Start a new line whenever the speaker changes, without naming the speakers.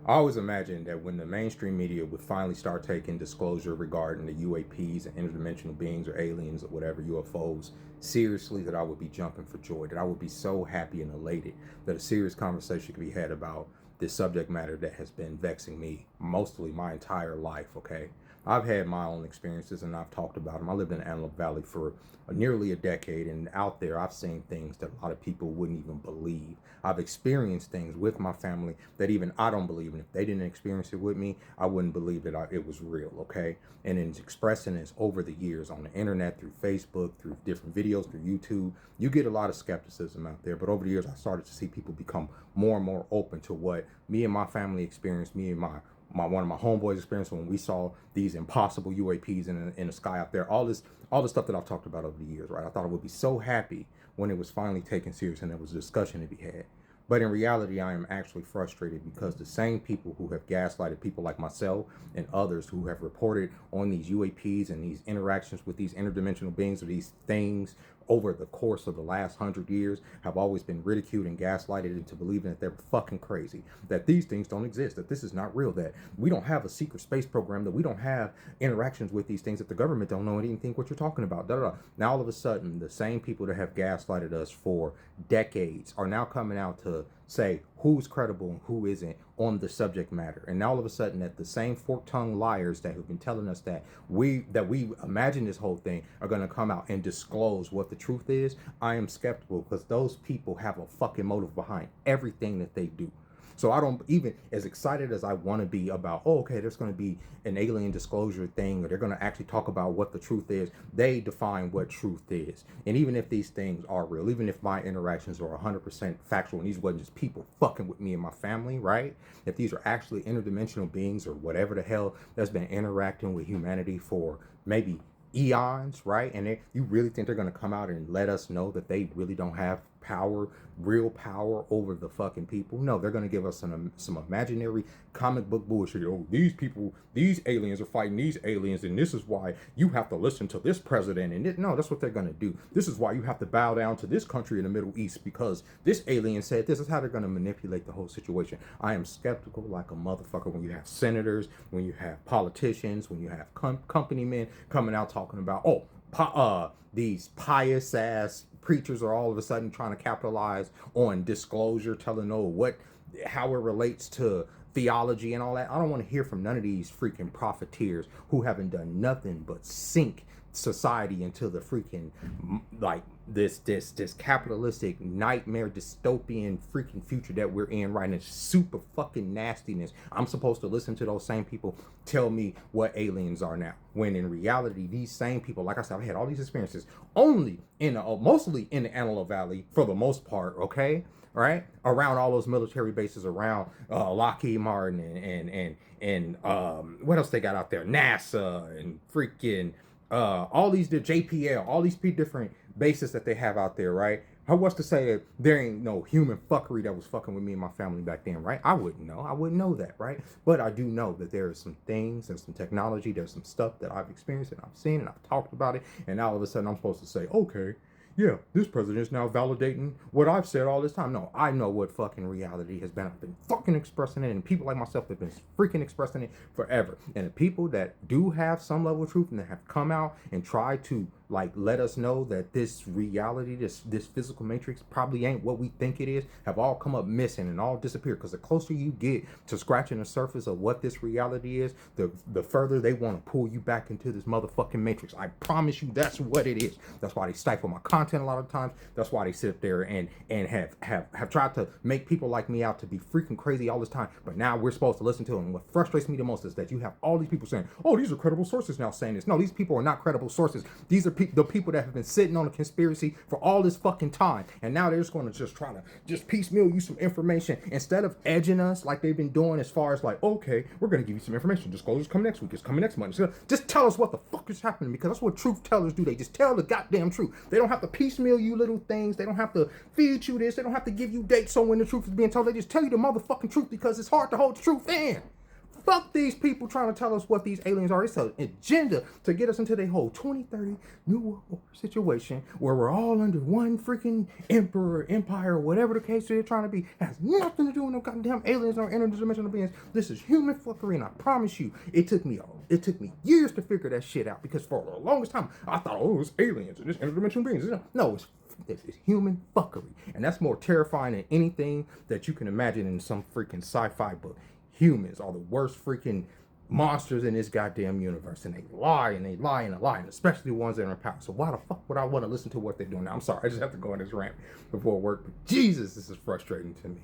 I always imagined that when the mainstream media would finally start taking disclosure regarding the UAPs and interdimensional beings or aliens or whatever, UFOs, seriously, that I would be jumping for joy, that I would be so happy and elated that a serious conversation could be had about this subject matter that has been vexing me mostly my entire life, okay? I've had my own experiences and I've talked about them. I lived in Antelope Valley for nearly a decade, and out there I've seen things that a lot of people wouldn't even believe. I've experienced things with my family that even I don't believe in. If they didn't experience it with me, I wouldn't believe that it was real, okay? And in expressing this over the years on the internet, through Facebook, through different videos, through YouTube, you get a lot of skepticism out there. But over the years, I started to see people become more and more open to what me and my family experienced, me and my one of my homeboys experienced when we saw these impossible UAPs in the sky out there. All the stuff that I've talked about over the years, right? I thought I would be so happy when it was finally taken serious and there was a discussion to be had. But in reality, I am actually frustrated because the same people who have gaslighted people like myself and others who have reported on these UAPs and these interactions with these interdimensional beings or these things over the course of the last 100 years have always been ridiculed and gaslighted into believing that they're fucking crazy, that these things don't exist, that this is not real, that we don't have a secret space program, that we don't have interactions with these things, that the government don't know anything what you're talking about. Da, da, da. Now all of a sudden, the same people that have gaslighted us for decades are now coming out to say who's credible and who isn't on the subject matter. And now all of a sudden that the same fork-tongued liars that have been telling us that we imagine this whole thing are going to come out and disclose what the truth is. I am skeptical because those people have a fucking motive behind everything that they do. So I don't, even as excited as I want to be about, oh, okay, there's going to be an alien disclosure thing, or they're going to actually talk about what the truth is. They define what truth is. And even if these things are real, even if my interactions are 100% factual, and these wasn't just people fucking with me and my family, right? If these are actually interdimensional beings or whatever the hell that's been interacting with humanity for maybe eons, right? And you really think they're going to come out and let us know that they really don't have power, real power over the fucking people? No, they're going to give us some imaginary comic book bullshit. Oh, these people, these aliens are fighting these aliens, and this is why you have to listen to this president. And no, that's what they're going to do. This is why you have to bow down to this country in the Middle East because this alien said this. Is how they're going to manipulate the whole situation. I am skeptical like a motherfucker when you have senators, when you have politicians, when you have company men coming out talking about, these pious ass preachers are all of a sudden trying to capitalize on disclosure, telling how it relates to theology and all that. I don't want to hear from none of these freaking profiteers who haven't done nothing but sink society into the freaking like this capitalistic nightmare dystopian freaking future that we're in right now. Super fucking nastiness. I'm supposed to listen to those same people tell me what aliens are now, when in reality these same people, like I said, I've had all these experiences only mostly in the Antelope Valley for the most part, okay, right, around all those military bases around Lockheed Martin and what else they got out there, NASA and freaking all these, the JPL, all these different bases that they have out there, right? What's to say that there ain't no human fuckery that was fucking with me and my family back then, right? I wouldn't know that, right? But I do know that there are some things, there's some technology, there's some stuff that I've experienced and I've seen and I've talked about it, and now all of a sudden I'm supposed to say, okay, yeah, this president is now validating what I've said all this time. No, I know what fucking reality has been. I've been fucking expressing it, and people like myself have been freaking expressing it forever. And the people that do have some level of truth and that have come out and tried to like let us know that this reality, this physical matrix probably ain't what we think it is, have all come up missing and all disappeared. Because the closer you get to scratching the surface of what this reality is, the further they want to pull you back into this motherfucking matrix. I promise you that's what it is. That's why they stifle my content a lot of times. That's why they sit there and have tried to make people like me out to be freaking crazy all this time. But now we're supposed to listen to them. And what frustrates me the most is that you have all these people saying, oh, these are credible sources now saying this. No, these people are not credible sources. These are the people that have been sitting on a conspiracy for all this fucking time, and now they're just going to just try to just piecemeal you some information instead of edging us like they've been doing, as far as like, okay, we're going to give you some information. Disclosure's coming next week. It's coming next month. Just tell us what the fuck is happening, because that's what truth tellers do. They just tell the goddamn truth. They don't have to piecemeal you little things. They don't have to feed you this. They don't have to give you dates on when the truth is being told. They just tell you the motherfucking truth because it's hard to hold the truth in. Fuck these people trying to tell us what these aliens are. It's an agenda to get us into the whole 2030 New World Order situation where we're all under one freaking emperor, empire, whatever the case they're trying to be. It has nothing to do with no goddamn aliens or interdimensional beings. This is human fuckery, and I promise you, it took me years to figure that shit out, because for the longest time I thought, oh, it's aliens and it's interdimensional beings. No, it's human fuckery, and that's more terrifying than anything that you can imagine in some freaking sci-fi book. Humans are the worst freaking monsters in this goddamn universe, and they lie and they lie and they lie, and especially the ones that are in power. So why the fuck would I want to listen to what they're doing now? I'm sorry, I just have to go on this rant before work, but Jesus, this is frustrating to me.